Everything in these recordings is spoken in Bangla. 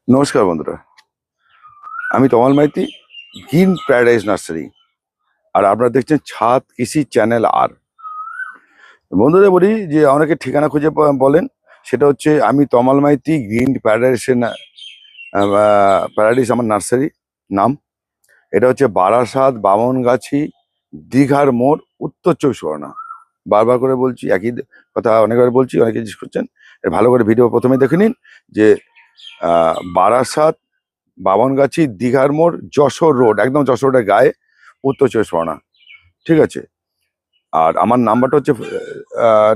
নমস্কার বন্ধুরা, আমি তমাল মাইতি, গ্রিন প্যারাডাইস নার্সারি। আর আপনারা দেখছেন ছাদ কৃষি চ্যানেল। আর বন্ধুদের বলি যে অনেকে ঠিকানা খুঁজে বলেন, সেটা হচ্ছে আমি তমাল মাইতি, গ্রিন প্যারাডাইসের প্যারাডাইস আমার নার্সারি নাম। এটা হচ্ছে বারাসাত, বামনগাছি, দীঘার মোড়, উত্তর চব্বিশ পরগনা। বারবার করে বলছি, একই কথা অনেকবার বলছি, অনেকে জিজ্ঞেস করছেন। ভালো করে ভিডিও প্রথমে দেখে নিন যে বারাসাত, বামনগাছি, দীঘার মোড়, যশোর রোড, একদম যশোর রোডের গায়ে, উত্তর চব্বিশ পরগনা। ঠিক আছে। আর আমার নাম্বারটা হচ্ছে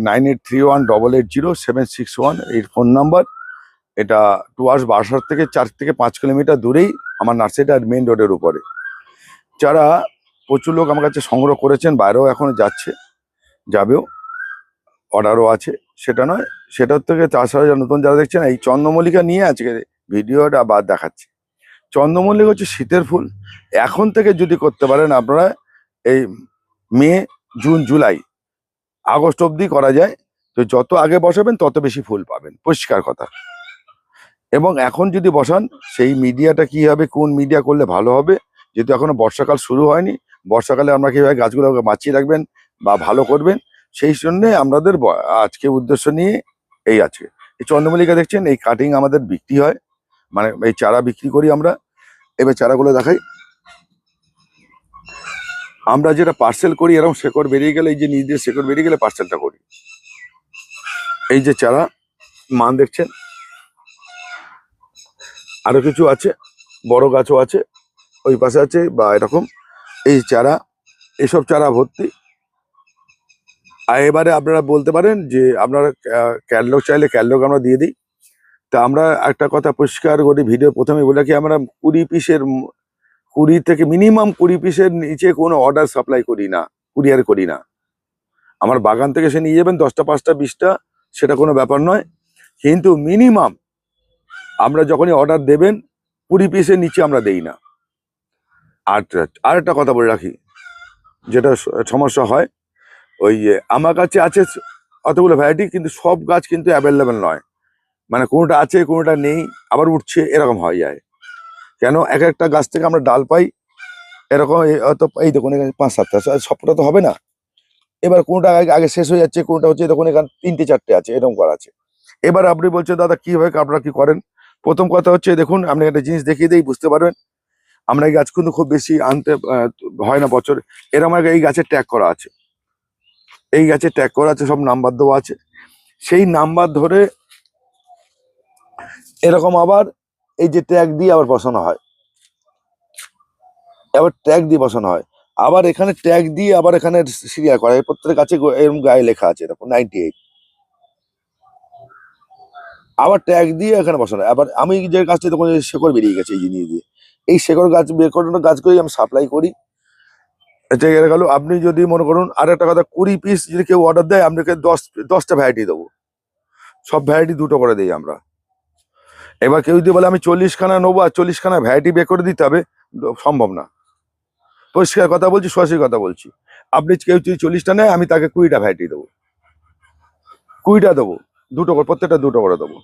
9831880761, এই ফোন নাম্বার। এটা টুয়ার্স বারাসাত থেকে 4 থেকে 5 কিলোমিটার দূরেই আমার নার্সারিটা, মেন রোডের উপরে। যারা প্রচুর লোক আমার কাছে সংগ্রহ করেছেন, বাইরেও এখনো যাচ্ছে, যাবেও, অর্ডারও আছে। সেটা নয়, সেটার থেকে তাছাড়া নতুন যারা দেখছেন, এই চন্দ্রমল্লিকা নিয়ে আজকে ভিডিওটা বাদ দেখাচ্ছি। চন্দ্রমল্লিকা হচ্ছে শীতের ফুল। এখন থেকে যদি করতে পারেন আপনারা, এই মে, জুন, জুলাই, আগস্ট অবধি করা যায়। তো যত আগে বসাবেন তত বেশি ফুল পাবেন, পরিষ্কার কথা। এবং এখন যদি বসান, সেই মিডিয়াটা কি হবে, কোন মিডিয়া করলে ভালো হবে, যেহেতু এখনো বর্ষাকাল শুরু হয়নি। বর্ষাকালে আমরা কিভাবে গাছগুলোকে বাঁচিয়ে রাখবেন বা ভালো করবেন, সেই জন্যে আমাদের আজকে উদ্দেশ্য নিয়ে এই আছে। এই চন্দ্রমল্লিকা দেখছেন, এই কাটিং আমাদের বিক্রি হয়, মানে এই চারা বিক্রি করি আমরা। এবার চারাগুলো দেখাই। আমরা যেটা পার্সেল করি, এরকম শেকড় বেরিয়ে গেলে, এই যে নিজেদের শেকড় বেরিয়ে গেলে পার্সেলটা করি। এই যে চারা মান দেখছেন, আরো কিছু আছে, বড় গাছও আছে, ওই পাশে আছে, বা এরকম এই চারা, এসব চারা ভর্তি। আর এবারে আপনারা বলতে পারেন যে আপনারা ক্যাটলগ চাইলে ক্যাটলগ আমরা দিয়ে দিই। তা আমরা একটা কথা পরিষ্কার করি, ভিডিও প্রথমে বলে কি, আমরা 20 পিসের, 20 থেকে মিনিমাম 20 পিসের নিচে কোনো অর্ডার সাপ্লাই করি না, কুরিয়ার করি না। আমার বাগান থেকে সে নিয়ে যাবেন 10টা, 5টা, 20টা, সেটা কোনো ব্যাপার নয়। কিন্তু মিনিমাম আমরা যখনই অর্ডার দেবেন, 20 পিসের নিচে আমরা দেই না। আর একটা কথা বলে রাখি, যেটা সমস্যা হয়, ওই যে আমার কাছে আছে অতগুলো ভ্যারাইটি, কিন্তু সব গাছ কিন্তু অ্যাভেলেবেল নয়। মানে কোনোটা আছে, কোনোটা নেই, আবার উঠছে, এরকম হয়ে যায়। কেন, এক একটা গাছ থেকে আমরা ডাল পাই এরকম, এই দেখুন এখানে 5-7টা, সবটা তো হবে না। এবার কোনটা আগে আগে শেষ হয়ে যাচ্ছে, কোনটা হচ্ছে দেখুন এখানে 3টে-4টে আছে, এরকম করা আছে। এবার আপনি বলছেন দাদা কিভাবে আপনারা কি করেন। প্রথম কথা হচ্ছে, দেখুন আপনি একটা জিনিস দেখিয়ে দিই, বুঝতে পারবেন। আমরা এই গাছ কিন্তু খুব বেশি আনতে হয় না বছর। এরকম এই গাছের ট্যাগ করা আছে, এই গাছের ট্যাগ করা আছে, সব নাম্বার দেওয়া আছে। সেই নাম্বার ধরে এরকম আবার এই যে ট্যাগ দিয়ে আবার বসানো হয়, আবার ট্যাগ দিয়ে বসানো হয়, আবার এখানে ট্যাগ দিয়ে আবার এখানে সিরিয়াল করা হয়। প্রত্যেক গাছে এরকম গায়ে লেখা আছে, এরকম 98, আবার ট্যাগ দিয়ে এখানে বসানো হয়। আবার আমি যে গাছটা তখন শেকড় বেরিয়ে গেছে এই জিনিস দিয়ে, এই শেকড় গাছ বের করানো গাছ করেই আমি সাপ্লাই করি। এটা গেল। আপনি যদি মনে করুন, আর একটা কথা, 20 পিস যদি কেউ অর্ডার দেয়, আপনাকে 10টা ভ্যারাইটি দেবো, সব ভ্যারাইটি 2টো করে দিই আমরা। এবার কেউ যদি বলে আমি 40খানা নেবো, আর 40খানা ভ্যারাইটি বের করে দিতে হবে, সম্ভব না। পরিষ্কার কথা বলছি, সরাসরি কথা বলছি। আপনি কেউ যদি 40টা নেয়, আমি তাকে 20টা ভ্যারাইটি দেবো, 20টা দেবো, 2টো করে, প্রত্যেকটা 2টো করে দেবো।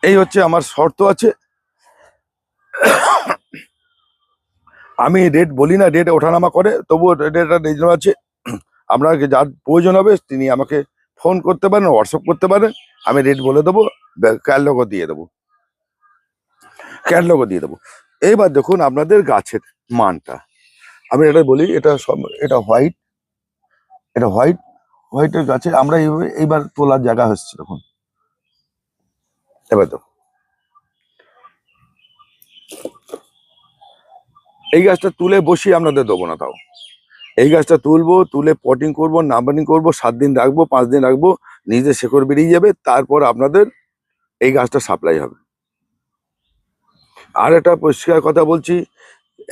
এই হচ্ছে আমার শর্ত আছে। আমি রেট বলি না, রেট ওঠানামা করে, তবুও রেটটা রিজনেবল আছে। আপনার যার প্রয়োজন হবে তিনি আমাকে ফোন করতে পারেন, হোয়াটসঅ্যাপ করতে পারেন, আমি রেট বলে দেবো, ক্যাটলগও দিয়ে দেবো, ক্যাটলগও দিয়ে দেবো। এইবার দেখুন আপনাদের গাছের মানটা, আমি এটা বলি, এটা সব, এটা হোয়াইট, এটা হোয়াইটের গাছে আমরা এইবার তোলার জায়গা হচ্ছে। দেখুন এবার দেখুন, এই গাছটা তুলে বসিয়ে আপনাদের দেবো না, তাও এই গাছটা তুলবো, তুলে পটিং করবো, নাম্বারিং করবো, 7 দিন রাখবো, 5 দিন রাখবো, নিজে শেকড় বেরিয়ে যাবে, তারপর আপনাদের এই গাছটা সাপ্লাই হবে। আর একটা পরিষ্কার কথা বলছি,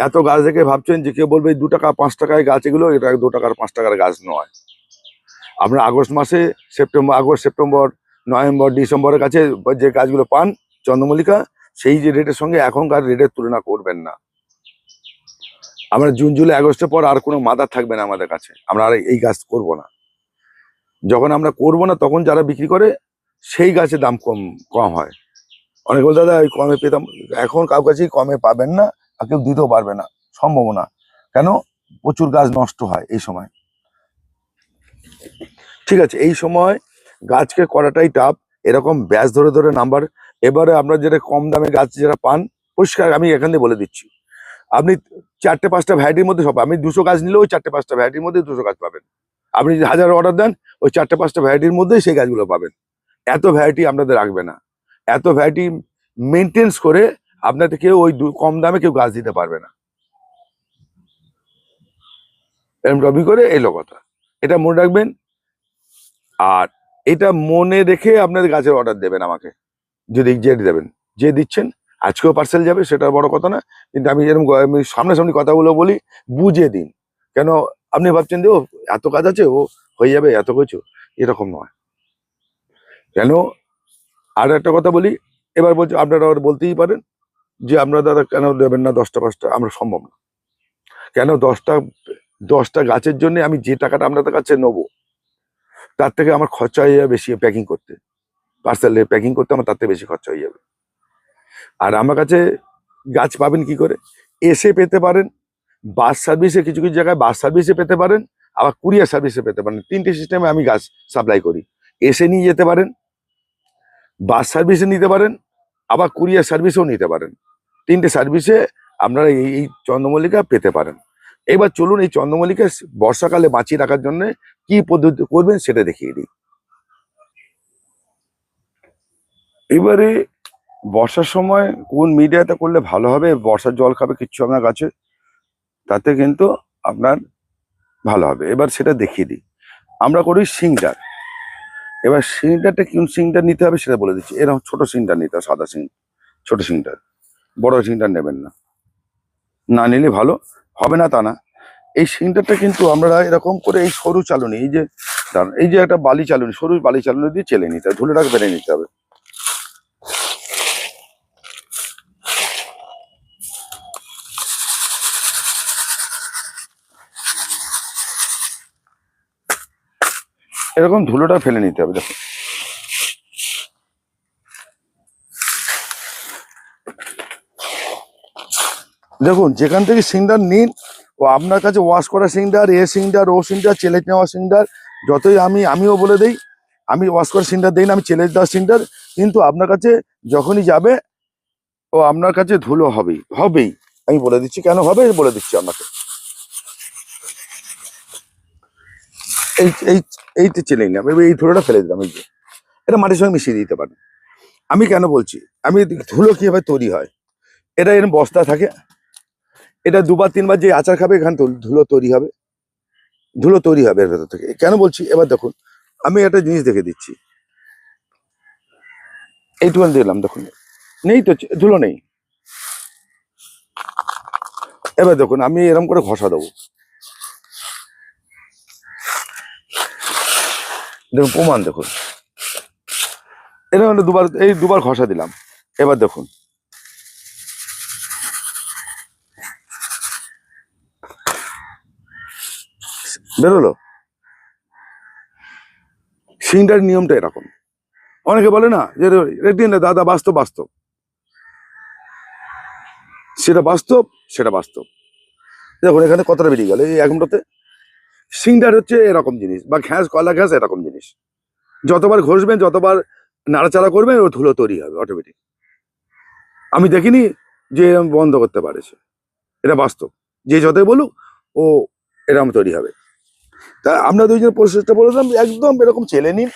এত গাছ দেখে ভাবছেন যে কেউ বলবে 2 টাকা 5 টাকায় গাছ, এগুলো এটা 2 টাকার 5 টাকার গাছ নয়। আপনার আগস্ট মাসে, আগস্ট, সেপ্টেম্বর, নভেম্বর, ডিসেম্বরের কাছে যে গাছগুলো পান চন্দ্রমল্লিকা, সেই যে রেটের সঙ্গে এখনকার রেটের তুলনা করবেন না। আমরা জুন, জুলাই, আগস্টের পর আর কোনো মাদার থাকবে না আমাদের কাছে, আমরা আর এই গাছ করব না। যখন আমরা করব না, তখন যারা বিক্রি করে সেই গাছের দাম কম কম হয়। অনেকে বলে দাদা ওই কমে পেতাম, এখন কাউ কাছেই কমে পাবেন না, আর কেউ দিতেও পারবে না, সম্ভাবনা। কেন? প্রচুর গাছ নষ্ট হয় এই সময়। ঠিক আছে, এই সময় গাছকে করাটাই টাফ। এরকম ব্যাচ ধরে ধরে নাম্বার। এবারে আপনার যেটা কম দামে গাছ যেটা পান, পরিষ্কার আমি এখান থেকে বলে দিচ্ছি, আপনি 4-5টা ভ্যারাইটির মধ্যে সব, আমি 200 গাছ নিলেও ওই 4-5টা ভ্যারাইটির মধ্যে 200 গাছ পাবেন। আপনি যদি 1000 অর্ডার দেন, ওই 4-5টা ভ্যারাইটির মধ্যেই সেই গাছগুলো পাবেন। এত ভ্যারাইটি আপনাদের রাখবে না, এত ভ্যারাইটি মেনটেন্স করে আপনাদের কেউ ওই কম দামে কেউ গাছ দিতে পারবে না। এরকম টপি করে এলো কথা, এটা মনে রাখবেন। আর এটা মনে রেখে আপনাদের গাছের অর্ডার দেবেন আমাকে, যদি যে দেবেন, যে দিচ্ছেন আজকেও পার্সেল যাবে, সেটা বড় কথা না। কিন্তু আমি যেরকম আমি সামনাসামনি কথাগুলো বলি, বুঝে দিন। কেন আপনি ভাবছেন যে ও এত কাজ আছে, ও হয়ে যাবে এত কিছু, এরকম নয়। কেন? আর একটা কথা বলি, এবার বলছি, আপনারা আবার বলতেই পারেন যে আপনারা দাদা কেন দেবেন না 10টা 5টা, আমরা সম্ভব না। কেন? 10টা গাছের জন্য আমি যে টাকাটা আপনাদের কাছে নেবো, তার থেকে আমার খরচা হয়ে যাবে বেশি প্যাকিং করতে, পার্সেলে প্যাকিং করতে আমার তার থেকে বেশি খরচা হয়ে যাবে। আর আমার কাছে গাছ পাবেন কি করে? এসে পেতে পারেন, বাস সার্ভিসে, কিছু কিছু জায়গায় বাস সার্ভিসে পেতে পারেন, আবার কুরিয়ার সার্ভিসে পেতে পারেন। 3টে সিস্টেমে আমি গাছ সাপ্লাই করি। এসে নিয়ে যেতে পারেন, বাস সার্ভিসে নিতে পারেন, আবার কুরিয়ার সার্ভিসেও নিতে পারেন। 3টে সার্ভিসে আপনারা এই চন্দ্রমল্লিকা পেতে পারেন। এবার চলুন এই চন্দ্রমল্লিকা বর্ষাকালে বাঁচিয়ে রাখার জন্য কি পদ্ধতি করবেন সেটা দেখিয়ে দিই। এবারে বর্ষার সময় কোন মিডিয়াতে করলে ভালো হবে, বর্ষার জল খাবে কিচ্ছু আপনার গাছে, তাতে কিন্তু আপনার ভালো হবে। এবার সেটা দেখিয়ে দিই। আমরা করি সিংটার। এবার সিংটারটা কোন সিংটার নিতে হবে সেটা বলে দিচ্ছি। এরকম ছোট সিংটার নিতে হবে, সাদা সিং, ছোট সিংটার, বড় সিংটার নেবেন না। না নিলে ভালো হবে না তা না। এই সিংটারটা কিন্তু আমরা এরকম করে এই সরু চালুনি, এই যে দাঁড়ান, এই যে একটা বালি চালুনি, সরু বালি চালুনি দিয়ে চেলে নিতে হবে, ধুলোটাকে ফেলে নিতে হবে। এরকম ধুলোটা ফেলে নিতে হবে। দেখুন, দেখুন যেখান থেকে সিংটার নিন, ও আপনার কাছে ওয়াশ করা সিংটার, এ সিংটার, ও সিংটার, চেলে নেওয়া সিংটার, যতই আমিও বলে দিই, আমি ওয়াশ করা সিংটার দিই না, আমি চেলে দেওয়া সিংটার। কিন্তু আপনার কাছে যখনই যাবে, ও আপনার কাছে ধুলো হবেই হবেই। আমি বলে দিচ্ছি কেন হবে, বলে দিচ্ছি আপনাকে। এই এই এইটা চেলে নিলাম, এবার এই ধুলোটা ফেলে দিলাম। এই যে এটা মাটির সঙ্গে মিশিয়ে দিতে পারেন। আমি কেন বলছি, আমি ধুলো কিভাবে তৈরি হয়, এটা এরকম বস্তা থাকে, এটা 2-3 বার যে আচার খাবে, এখানে ধুলো তৈরি হবে, ধুলো তৈরি হবে এর ভেতর থেকে। কেন বলছি, এবার দেখুন, আমি একটা জিনিস দেখে দিচ্ছি। এইটুখান দিলাম, দেখুন নেই তো, ধুলো নেই। এবার দেখুন, আমি এরকম করে ঘষা দেবো, দেখুন প্রমাণ দেখুন। এরকম দুবার ঘষা দিলাম। এবার দেখুন, বেরোলো। সিংটার নিয়মটা এরকম। অনেকে বলে না যে রেডিন দাদা, বাস্তব বাস্তব, সেটা বাস্তব, সেটা বাস্তব। দেখুন এখানে কতটা বেরিয়ে গেল এই 1 মিনিটে। সিংটার হচ্ছে এরকম জিনিস, বা কলা ঘ্যাস এরকম জিনিস। যতবার ঘষবেন, যতবার নাড়াচাড়া করবেন, ও ধুলো তৈরি হবে অটোমেটিক। আমি দেখিনি যে এরকম বন্ধ করতে পারেছে, এটা বাস্তব। যে যতই বলুক, ও এরকম তৈরি হবে। তা আমরা দুইজনের প্রসেসটা বলেছিলাম, একদম এরকম চেলে নিন।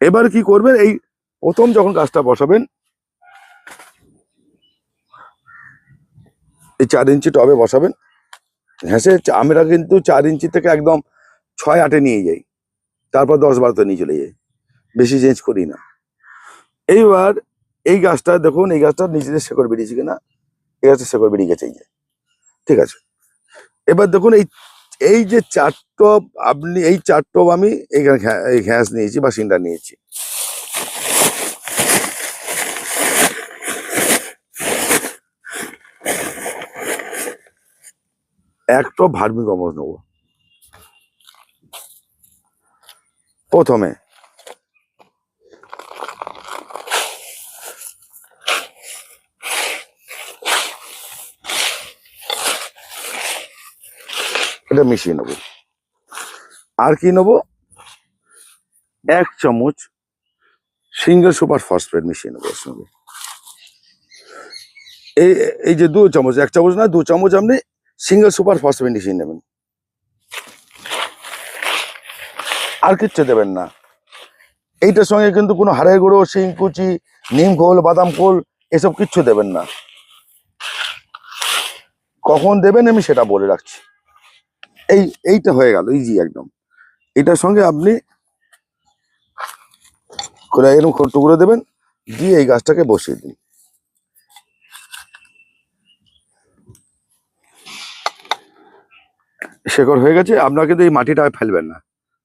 এবার কি করবেন, এই প্রথম যখন গাছটা বসাবেন, এই 4 ইঞ্চি টবে বসাবেন। ঘ্যাসে আমরা কিন্তু 4 ইঞ্চি থেকে একদম 6-8-এ নিয়ে যাই, তারপর 10-12-তে নিয়ে চলে যাই, বেশি চেঞ্জ করি না। এইবার এই গাছটা দেখুন, এই গাছটা নিচে শেকড় বেরিয়েছে কিনা, এই গাছটা শেকড় বেরিয়ে গেছে, এই যে ঠিক আছে। এবার দেখুন, এই এই যে 4 টব, আপনি এই 4 টব আমি এইখানে এই ঘ্যাস নিয়েছি বা সিন্ডার নিয়েছি। এক টব ভার্মি কম্পোস্ট নেবো প্রথমে। এটা মিশিয়ে নেবো। আর কি নেবো, 1 চামচ সিঙ্গেল সুপার ফসফেট মিশিয়ে নেবো এর সঙ্গে। এই এই যে 2 চামচ, 1 চামচ না 2 চামচ আপনি সিঙ্গেল সুপার ফসফেট মিশিয়ে নেবেন। আর কিচ্ছু দেবেন না। এইটার সঙ্গে কিন্তু কোনো হাড়ের গুঁড়ো, শিংকুচি, নিম খোল, বাদাম খোল এসব কিচ্ছু দেবেন না। কখন দেবেন আমি সেটা বলে রাখছি। এইটা হয়ে গেল ইজি একদম। এটার সঙ্গে আপনি এরকম টুকরো দেবেন, দিয়ে এই গাছটাকে বসিয়ে দিন। শেকড় হয়ে গেছে। আপনার কিন্তু এই মাটিটা ফেলবেন না,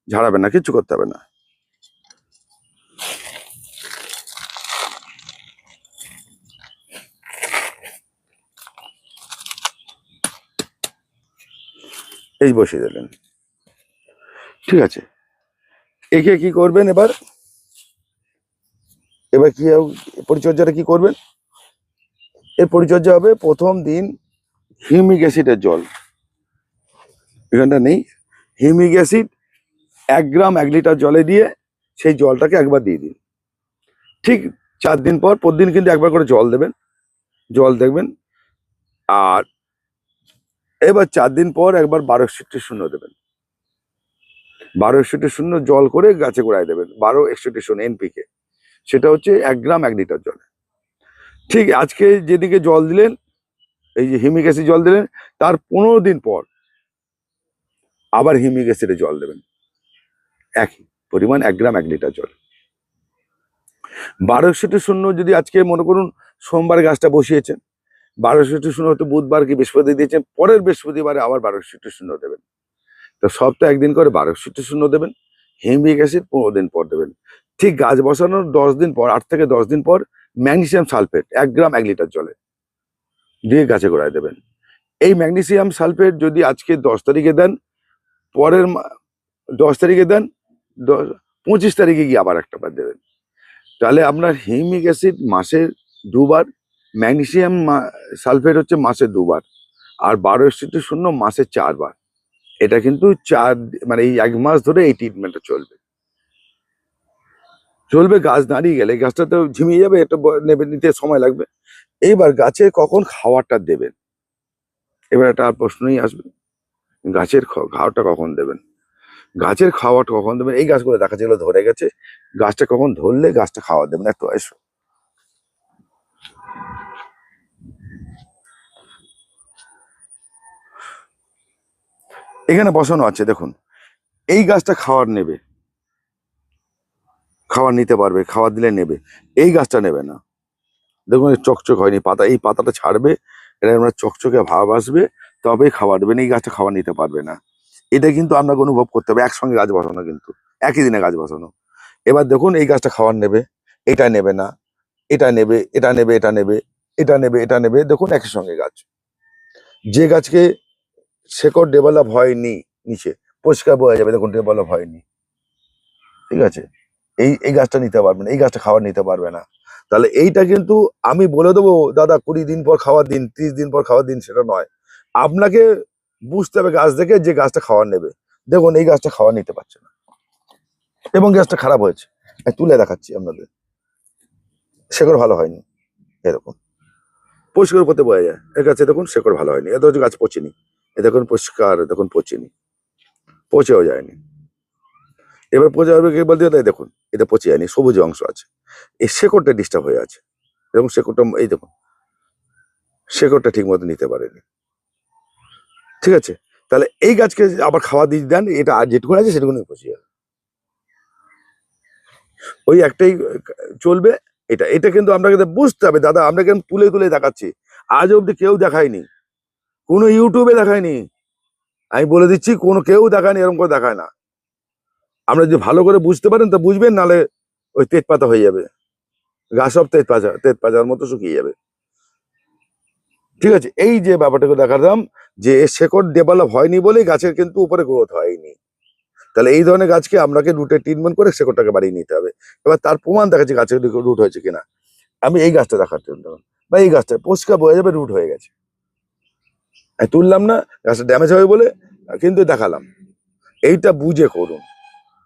ঝাড়াবেন না, কিচ্ছু করতে হবে না। এই বসিয়ে দিলেন, ঠিক আছে। একে কি করবেন এবার, কি পরিচর্যাটা কি করবেন? এর পরিচর্যা হবে প্রথম দিন হিউমিক অ্যাসিডের জল, এখানটা নেই। হিউমিক অ্যাসিড 1 গ্রাম 1 লিটার জলে দিয়ে সেই জলটাকে একবার দিয়ে দিন। ঠিক 4 দিন পর প্রতিদিন কিন্তু একবার করে জল দেবেন, জল দেখবেন। আর এবার 4 দিন পর একবার 12/61 দেবেন। 12/61 জল করে গাছে গোড়ায় দেবেন। 12/61 এনপিকে, সেটা হচ্ছে 1 গ্রাম 1 লিটার জলে। ঠিক আজকে যেদিকে জল দিলেন, এই যে হিউমিক অ্যাসিড জল দিলেন, তার 15 দিন পর আবার হিউমিক অ্যাসিডে জল দেবেন, একই পরিমাণ 1 গ্রাম 1 লিটার জল। 12/61 যদি আজকে মনে করুন সোমবার গাছটা বসিয়েছেন, 12/61 হয়তো বুধবার কি বৃহস্পতি দিয়েছেন, পরের বৃহস্পতিবারে আবার 12/61 দেবেন। তো সপ্তাহে 1 দিন করে 12/61 দেবেন। হিউমিক অ্যাসিড 15 দিন পর দেবেন। ঠিক গাছ বসানোর 10 দিন পর, 8 থেকে 10 দিন পর ম্যাগনেসিয়াম সালফেট 1 গ্রাম 1 লিটার জলে দিয়ে গাছে গোড়ায় দেবেন। এই ম্যাগনেসিয়াম সালফেট যদি আজকে 10 তারিখে দেন, পরের 10 তারিখে দেন, 25 তারিখে গিয়ে আবার একটা বার দেবেন। তাহলে আপনার হিউমিক অ্যাসিড মাসে 2 বার, ম্যাগনেসিয়াম সালফেট হচ্ছে মাসে 2 বার, আর 12/60 মাসে 4 বার। এটা কিন্তু মানে এই 1 মাস ধরে এই ট্রিটমেন্টটা চলবে। গাছ দাঁড়িয়ে গেলে গাছটা তো ঝিমিয়ে যাবে, এটা নিতে সময় লাগবে। এইবার গাছে কখন খাওয়ারটা দেবেন, এবার একটা প্রশ্নই আসবে, গাছের খাওয়াটা কখন দেবেন? গাছের খাওয়াটা কখন দেবেন? এই গাছগুলো দেখা যেগুলো ধরে গেছে, গাছটা কখন ধরলে গাছটা খাওয়া দেবেন একটু এসো। এখানে বসানো আছে দেখুন, এই গাছটা খাওয়ার নেবে, খাওয়ার নিতে পারবে, খাওয়ার দিলে নেবে। এই গাছটা নেবে না, দেখুন চকচক হয়নি পাতা, এই পাতাটা ছাড়বে, এটা আমরা চকচকে ভাব আসবে, তবেই খাবার দেবেন। এই গাছটা খাবার নিতে পারবে না। এটা কিন্তু আপনাকে অনুভব করতে হবে। একসঙ্গে গাছ বসানো, কিন্তু একই দিনে গাছ বসানো। এবার দেখুন এই গাছটা খাবার নেবে, এটা নেবে না, এটা নেবে, এটা নেবে, এটা নেবে, এটা নেবে, এটা নেবে। দেখুন একই সঙ্গে গাছ। যে গাছকে শেকড় ডেভেলপ হয়নি, নিচে পরিষ্কার বোঝা যাবে, দেখুন ডেভেলপ হয়নি, ঠিক আছে। এই গাছটা নিতে পারবে না, এই গাছটা খাবার নিতে পারবে না। তাহলে এইটা কিন্তু আমি বলে দেবো দাদা 20 দিন পর খাওয়ার দিন, 30 দিন পর খাওয়ার দিন, সেটা নয়। আপনাকে বুঝতে হবে গাছ দেখে যে গাছটা খাওয়ার নেবে। দেখুন এই গাছটা খাওয়ার নিতে পারছে না এবং গাছটা খারাপ হয়েছে, তুলে দেখাচ্ছি আপনাদের, শেকড় ভালো হয়নি, এরকম পরিষ্কার করতে বোঝা যায়। এর কাছে দেখুন শেকড় ভালো হয়নি, এত গাছ পচেনি, এ দেখুন পরিষ্কার, দেখুন পচেনি, পচেও যায়নি। এবার পচে যাবে কে বলতে, তাই দেখুন এটা পচে যায়নি, সবুজ অংশ আছে। এই শেকড়টা ডিস্টার্ব হয়ে আছে, এবং শেকড়টা এই দেখুন, শেকড়টা ঠিক মতো নিতে পারেনি, ঠিক আছে। তাহলে এই গাছকে আবার খাওয়া দিয়ে দেন, এটা আর যেটুকু আছে সেটুকুনি পচে যাবে, ওই একটাই চলবে। এটা কিন্তু আপনাকে বুঝতে হবে দাদা, আমরা কেন তুলে তুলে দেখাচ্ছি, আজ অব্দি কেউ দেখায়নি, কোনো ইউটিউবে দেখায়নি, আমি বলে দিচ্ছি, কেউ দেখায়নি, এরকম করে দেখায় না। আমরা যদি ভালো করে বুঝতে পারেন তা বুঝবেন, নালে ওই তেজপাতা হয়ে যাবে, গাছ সব তেজপাতার মতো শুকিয়ে যাবে, ঠিক আছে। এই যে ব্যাপারটাকে দেখালাম, যে শেকড় ডেভেলপ হয়নি বলেই গাছের কিন্তু উপরে গ্রোথ হয়নি। তাহলে এই ধরনের গাছকে আপনাকে রুটে ট্রিটমেন্ট করে শেকড়টাকে বাড়িয়ে নিতে হবে। এবার তার প্রমাণ দেখাচ্ছি গাছের রুট হয়েছে কিনা। আমি এই গাছটা দেখাচ্ছি, বা এই গাছটা পরিষ্কার বোঝা যাবে রুট হয়ে গেছে, তুললাম না, গাছটা ড্যামেজ হবে বলে কিন্তু দেখালাম। এইটা বুঝে করুন,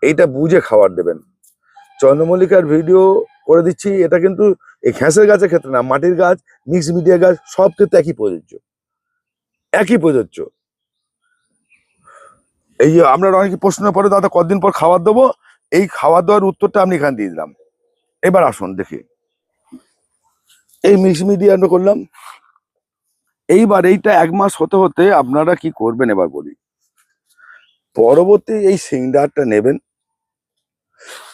এইটা বুঝে খাবার দেবেন। চন্দ্রমল্লিকার ভিডিও করে দিচ্ছি, এটা কিন্তু এই ঘ্যাঁসের গাছের ক্ষেত্রে না, মাটির গাছ, মিক্স মিডিয়া গাছ সব ক্ষেত্রে একই প্রযোজ্য, একই প্রযোজ্য। এই যে আপনার অনেকে প্রশ্ন পরে, দাদা কতদিন পর খাবার দেবো, এই খাবার দেওয়ার উত্তরটা আমি এখানে দিয়ে দিলাম। এবার আসুন দেখি, এই মিক্স মিডিয়া করলাম। এইবার এইটা 1 মাস হতে হতে আপনারা কি করবেন এবার বলি। পরবর্তী এই সিংডারটা নেবেন,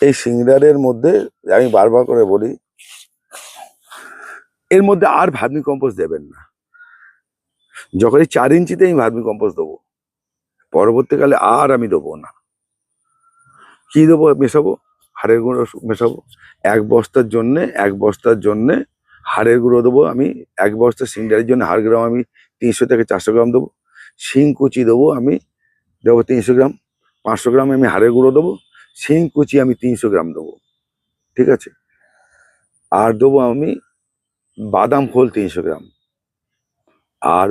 এই সিংডারের মধ্যে আমি বারবার করে বলি, এর মধ্যে আর ভার্মি কম্পোস্ট দেবেন না। যখন এই 4 ইঞ্চিতে আমি ভার্মি কম্পোস্ট দেবো, পরবর্তীকালে আর আমি দেবো না। কি দেবো মেশাবো? হাড়ের গুঁড়ো মেশাবো। 1 বস্তার জন্যে হাড়ের গুঁড়ো দেবো আমি। 1 বস্তা সিংডারের জন্য হাড় গ্রাম আমি 300 থেকে 400 গ্রাম দেবো। শিং কুচি দেবো আমি, দেবো 300 গ্রাম। 500 গ্রাম আমি হাড়ের গুঁড়ো দেবো। শিং কুচি আমি 300 গ্রাম দেবো, ঠিক আছে। আর দেবো আমি বাদাম খোল 300 গ্রাম, আর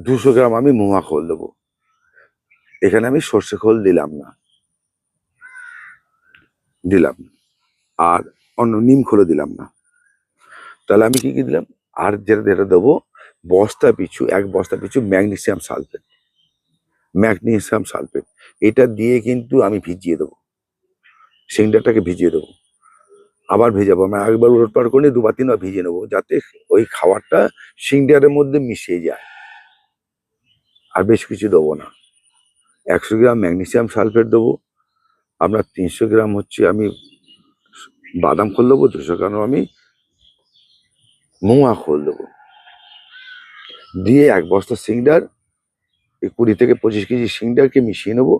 200 গ্রাম আমি মোয়া খোল দেবো। এখানে আমি সর্ষে খোল দিলাম না, আর অন্য নিম খোলও দিলাম না। তাহলে আমি কি কি দিলাম? আর যেটা যেটা দেবো, বস্তা পিছু 1 বস্তা পিছু ম্যাগনেসিয়াম সালফেট, এটা দিয়ে কিন্তু আমি ভিজিয়ে দেবো, সিলিন্ডারটাকে ভিজিয়ে দেবো। আবার ভেজাবো, আমি একবার উলটপালট করে 2 বার 3 বার ভিজিয়ে নেবো, যাতে ওই খাবারটা সিলিন্ডারের মধ্যে মিশে যায়। আর বেশ কিছু দেবো না। 100 গ্রাম ম্যাগনেসিয়াম সালফেট দেবো, আপনার 300 গ্রাম হচ্ছে আমি বাদাম খোল দেবো, 200 গ্রাম আমি মোয়া খোল দেবো। দিয়ে 1 বস্তা সিংডার, এই 20 থেকে 25 কেজি সিংডারকে মিশিয়ে নেবো।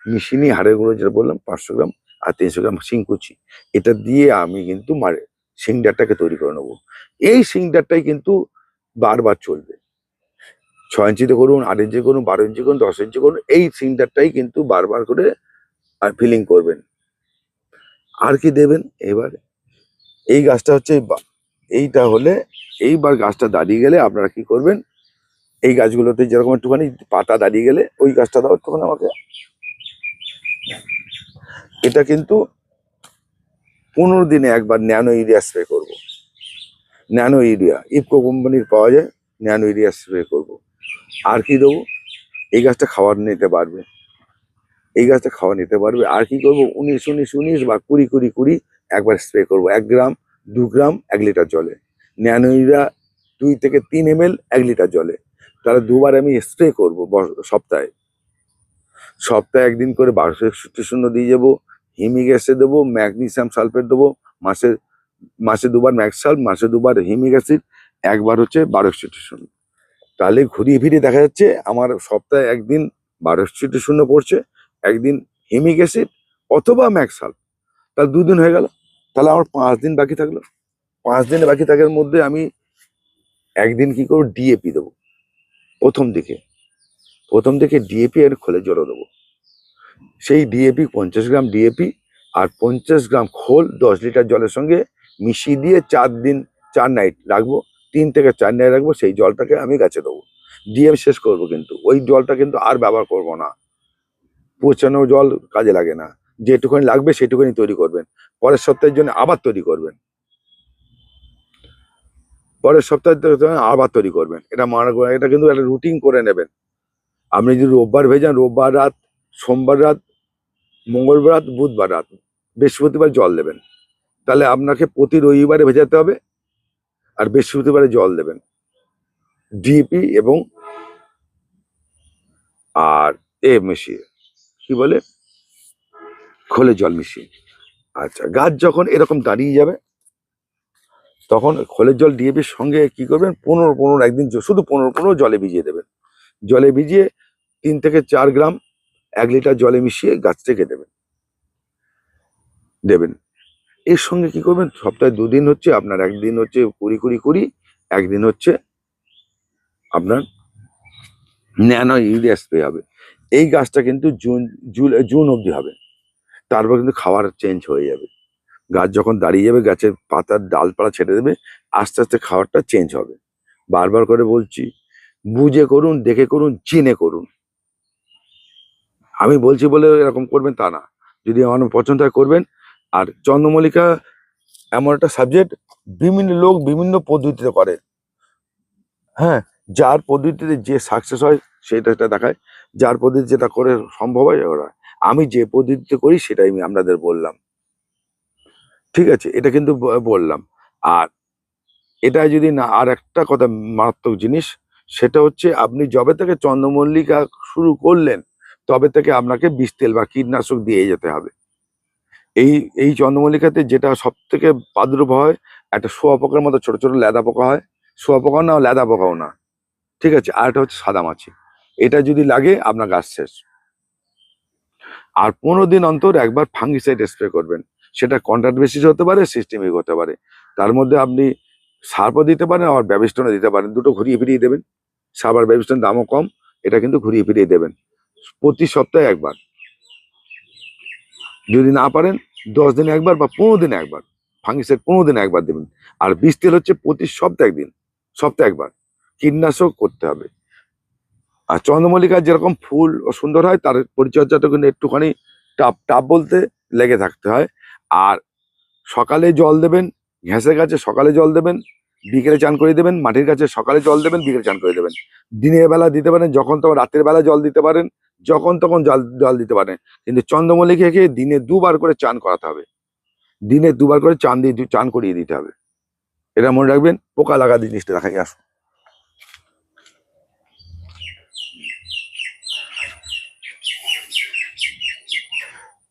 মিশিয়ে নিয়ে হাড়ের গুঁড়ো যেটা বললাম 500 গ্রাম, আর 300 গ্রাম শিংকুচি, এটা দিয়ে আমি কিন্তু সিংডারটাকে তৈরি করে নেবো। এই সিংডারটাই কিন্তু বারবার চলবে। 6 ইঞ্চিতে করুন, 8 ইঞ্চি করুন, 12 ইঞ্চি করুন, 10 ইঞ্চি করুন, এই সিংডারটাই কিন্তু বারবার করে আর ফিলিং করবেন। আর কি দেবেন এবার? এই গাছটা হচ্ছে এইটা হলে, এইবার গাছটা দাঁড়িয়ে গেলে আপনারা কি করবেন, এই গাছগুলোতে যেরকম একটুখানি পাতা দাঁড়িয়ে গেলে ওই গাছটা দাও একটুখানি আমাকে। এটা কিন্তু 15 দিনে একবার ন্যানো ইউরিয়া স্প্রে করবো। ন্যানো ইউরিয়া ইফকো কোম্পানির পাওয়া যায়, ন্যানো ইউরিয়া স্প্রে করবো। আর কি দেবো? এই গাছটা খাবার নিতে পারবে, আর কি করবো? 19-19-19 বা 20-20-20 একবার স্প্রে করবো। 1 গ্রাম, 2 গ্রাম 1 লিটার জলে। ন্যানো ইউরিয়া 2 থেকে 3 ml 1 লিটার জলে। তাহলে 2 বার আমি স্প্রে করবো সপ্তাহে। 1 দিন করে 1261 দিয়ে যাবো। হিমিক অ্যাসিড দেবো, ম্যাগনেসিয়াম সালফেট দেবো। মাসে 2 বার ম্যাক্সাল, মাসে 2 বার হিমিক অ্যাসিড, একবার হচ্ছে 1261। তাহলে ঘুরিয়ে ফিরিয়ে দেখা যাচ্ছে আমার সপ্তাহে 1 দিন 1260 পড়ছে, 1 দিন হিমিক অ্যাসিড অথবা ম্যাক্সাল। তাহলে 2 দিন হয়ে গেল। তাহলে আমার 5 দিন বাকি থাকলো। 5 দিন বাকি থাকার মধ্যে আমি 1 দিন কি করবো? ডিএপি দেবো। প্রথম দিকে ডিএপি আর খোলে জল দেবো। সেই ডিএপি 50 গ্রাম ডিএপি আর 50 গ্রাম খোল 10 লিটার জলের সঙ্গে মিশিয়ে দিয়ে 4 নাইট রাখবো। 3 থেকে 4 নাইট রাখবো, সেই জলটাকে আমি গাছে দেবো। দিয়ে আমি শেষ করবো, কিন্তু ওই জলটা কিন্তু আর ব্যবহার করবো না। পচানো জল কাজে লাগে না, যেটুকুনি লাগবে সেটুকুনি তৈরি করবেন। পরের সপ্তাহের জন্য আবার তৈরি করবেন, এটা কিন্তু একটা রুটিন করে নেবেন। আপনি যদি রোববার ভেজান, রোববার রাত, সোমবার রাত, মঙ্গলবার রাত, বুধবার রাত, বৃহস্পতিবার জল দেবেন। তাহলে আপনাকে প্রতি রবিবারে ভেজাতে হবে, আর বৃহস্পতিবারে জল দেবেন ডিএপি এবং আর মিশিয়ে, কি বলে, খোলের জল মিশিয়ে। আচ্ছা, গাছ যখন এরকম দাঁড়িয়ে যাবে, তখন খোলের জল ডিএপির সঙ্গে কি করবেন? 15-15 একদিন শুধু 15-15 জলে ভিজিয়ে দেবেন। জলে ভিজিয়ে 3 থেকে 4 গ্রাম 1 লিটার জলে মিশিয়ে গাছটাকে দেবেন। এর সঙ্গে কি করবেন? সপ্তাহে 2 দিন হচ্ছে আপনার, 1 দিন হচ্ছে 20-20-20, 1 দিন হচ্ছে আপনার ন্যানো ইউরিয়া স্প্রে হবে। এই গাছটা কিন্তু জুন অবধি হবে, তারপর কিন্তু খাবার চেঞ্জ হয়ে যাবে। গাছ যখন দাঁড়িয়ে যাবে, গাছের পাতার ডালপালা ছেড়ে দেবে, আস্তে আস্তে খাবারটা চেঞ্জ হবে। বারবার করে বলছি, বুঝে করুন, দেখে করুন, চিনে করুন। আমি বলছি বলে এরকম করবেন তা না, যদি আমার পছন্দ হয় করবেন। আর চন্দ্রমল্লিকা এমন একটা সাবজেক্ট, বিভিন্ন লোক বিভিন্ন পদ্ধতিতে করে। হ্যাঁ, যার পদ্ধতিতে যে সাকসেস হয় সেটা দেখায়, যার পদ্ধতি যেটা করে সম্ভব হয় ওরা। আমি যে পদ্ধতিতে করি সেটাই আমি আপনাদের বললাম, ঠিক আছে? এটা কিন্তু বললাম। আর এটা যদি না, আর একটা কথা মারাত্মক জিনিস, সেটা হচ্ছে আপনি যবে থেকে চন্দ্রমল্লিকা শুরু করলেন তবে থেকে আপনাকে বিষ তেল বা কীটনাশক দিয়ে যেতে হবে। এই এই চন্দ্রমল্লিকাতে যেটা সব থেকে প্রাদুর্ভাব হয়, একটা শুঁয়াপোকার মতো ছোট ছোট লেদা পোকা হয়। শুঁয়াপোকাও না, লেদা পোকাও না, ঠিক আছে? আর একটা হচ্ছে সাদামাছি। এটা যদি লাগে আপনার গাছ শেষ। আর 15 দিন অন্তর একবার ফাঙ্গিসাইড স্প্রে করবেন। সেটা কন্ট্রাক্ট বেসিস হতে পারে, সিস্টেমিক হতে পারে। তার মধ্যে আপনি সার্পও দিতে পারেন, আবার ব্যবিস্টনও দিতে পারেন। দুটো ঘুরিয়ে ফিরিয়ে দেবেন। সার আর ব্যবিস্টন দামও কম, এটা কিন্তু ঘুরিয়ে ফিরিয়ে দেবেন প্রতি সপ্তাহে একবার। যদি না পারেন 10 দিনে একবার বা 15 দিনে একবার ফাঙ্গিসাইড 15 দিনে একবার দেবেন। আর বিষ তেল হচ্ছে প্রতি সপ্তাহে একদিন, সপ্তাহে একবার। কীটনাশক করতে হবে। আর চন্দ্রমল্লিকার যেরকম ফুল ও সুন্দর হয়, তার পরিচর্যাটা কিন্তু একটুখানি টাপ টাপ বলতে লেগে থাকতে হয়। আর সকালে জল দেবেন, ঘ্যাসের গাছে সকালে জল দেবেন, বিকেলে চান করে দেবেন। মাটির গাছে সকালে জল দেবেন, বিকেলে চান করে দেবেন। দিনের বেলা দিতে পারেন, যখন তখন রাতের বেলা জল দিতে পারেন, যখন তখন জল জল দিতে পারেন। কিন্তু চন্দ্রমল্লিকাকে দিনে 2বার করে চান করাতে হবে। দিনে 2বার করে চান করিয়ে দিতে হবে। এটা মনে রাখবেন। পোকা লাগা জিনিসটা দেখাই আসুন।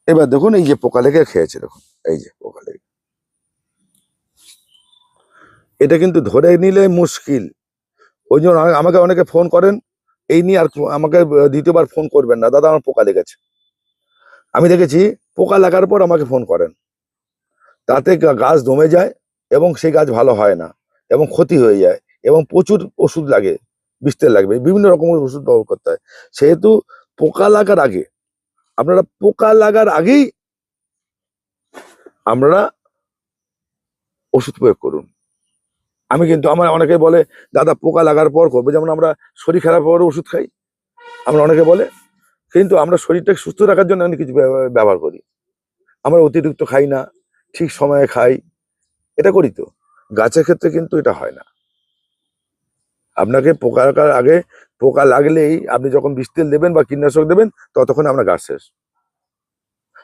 এবার দেখুন, এই যে পোকা লেগে খেয়েছে, দেখুন এই যে পোকা লেগে, এটা কিন্তু ধরে নিলে মুশকিল। ওই জন্য আমাকে অনেকে ফোন করেন এই নিয়ে, আর আমাকে দ্বিতীয়বার ফোন করবেন না, দাদা আমার পোকা লেগেছে। আমি দেখেছি পোকা লাগার পর আমাকে ফোন করেন, তাতে গাছ দমে যায় এবং সেই গাছ ভালো হয় না এবং ক্ষতি হয়ে যায় এবং প্রচুর ওষুধ লাগে, বিষ তেল লাগবে, বিভিন্ন রকমের ওষুধ ব্যবহার করতে হয়। সেহেতু পোকা লাগার আগেই আপনারা ওষুধ প্রয়োগ করুন। আমি কিন্তু, আমার অনেকে বলে দাদা পোকা লাগার পর করবো, যেমন আমরা শরীর খারাপ হওয়ার ওষুধ খাই, আমরা অনেকে বলে। কিন্তু আমরা শরীরটাকে সুস্থ রাখার জন্য অনেক কিছু ব্যবহার করি। আমরা অতিরিক্ত খাই না, ঠিক সময়ে খাই, এটা করি তো। গাছের ক্ষেত্রে কিন্তু এটা হয় না। আপনাকে পোকা লাগার আগে, পোকা লাগলেই আপনি যখন বিষ তেল দেবেন বা কীটনাশক দেবেন, ততক্ষণ আপনার গাছ শেষ।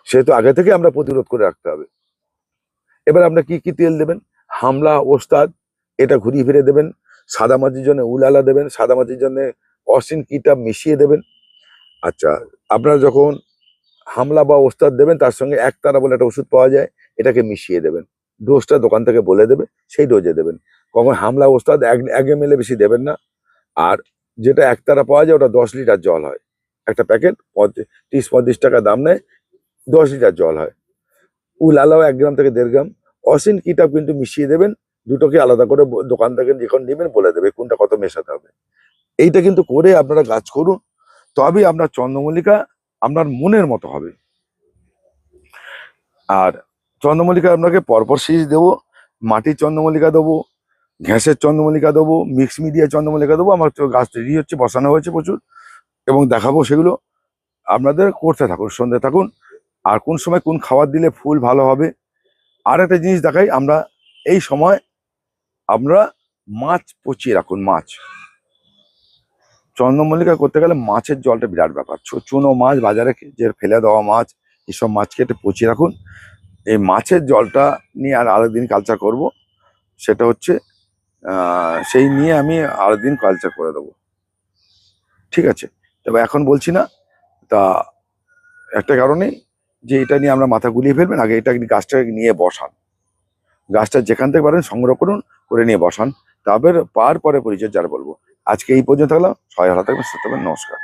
সেহেতু আগে থেকে আমরা প্রতিরোধ করে রাখতে হবে। এবার আপনার কি কি তেল দেবেন? হামলা, ওস্তাদ, এটা ঘুরিয়ে ফিরে দেবেন। সাদা মাছির জন্য উলালা দেবেন, সাদা মাছির জন্য অসিন কিটা মিশিয়ে দেবেন। আচ্ছা, আপনারা যখন হামলা বা ওস্তাদ দেবেন, তার সঙ্গে একতারা বলে একটা ওষুধ পাওয়া যায়, এটাকে মিশিয়ে দেবেন। ডোজটা দোকান থেকে বলে দেবে, সেই ডোজে দেবেন। কখন হামলা ওস্তাদ 1 ml বেশি দেবেন না। আর যেটা একতারা পাওয়া যায়, ওটা 10 লিটার জল হয়। একটা প্যাকেট 30-35 টাকা দাম নেয়, 10 লিটার জল হয়। উলালাও 1 গ্রাম থেকে 1.5 গ্রাম। অসিন কিটাও কিন্তু মিশিয়ে দেবেন। দুটোকে আলাদা করে দোকান থেকে যখন নেবেন বলে দেবে কোনটা কত মেশাতে হবে। এইটা কিন্তু করে আপনারা গাছ করুন, তবেই আপনার চন্দ্রমল্লিকা আপনার মনের মতো হবে। আর চন্দ্রমল্লিকা আপনাকে পরপর শীষ দেবো, মাটির চন্দ্রমল্লিকা দেবো, ঘ্যাসের চন্দ্রমল্লিকা দেবো, মিক্স মিডিয়া চন্দ্রমল্লিকা দেবো। আমার তো গাছ তৈরি হচ্ছে, বসানো হয়েছে প্রচুর, এবং দেখাবো সেগুলো। আপনাদের করতে থাকুন, সঙ্গে থাকুন। আর কোন সময় কোন খাবার দিলে ফুল ভালো হবে। আর একটা জিনিস দেখাই, আমরা এই সময় আমরা মাছ পচিয়ে রাখুন। মাছ, চন্দ্রমল্লিকা করতে গেলে মাছের জলটা বিরাট ব্যাপার। চুনো মাছ, বাজারে যে ফেলে দেওয়া মাছ, এসব মাছকে একটু পচিয়ে রাখুন। এই মাছের জলটা নিয়ে আর আরেকদিন কালচার করব। সেটা হচ্ছে সেই নিয়ে আমি আরেকদিন কালচার করে দেবো, ঠিক আছে? তবে এখন বলছি না। তা একটা কারণে, যে এটা নিয়ে আমরা মাথা গুলিয়ে ফেলবেন, আগে এটা গাছটাকে নিয়ে বসান। গাছটা যেখান থেকে পারেন সংগ্রহ করুন, করে নিয়ে বসান। তারপরে পরে পরিচর্যা বলবো। আজকে এই পর্যন্ত থাকলাম। সবাই ভালো থাকবেন, সুস্থ থাকবেন। নমস্কার।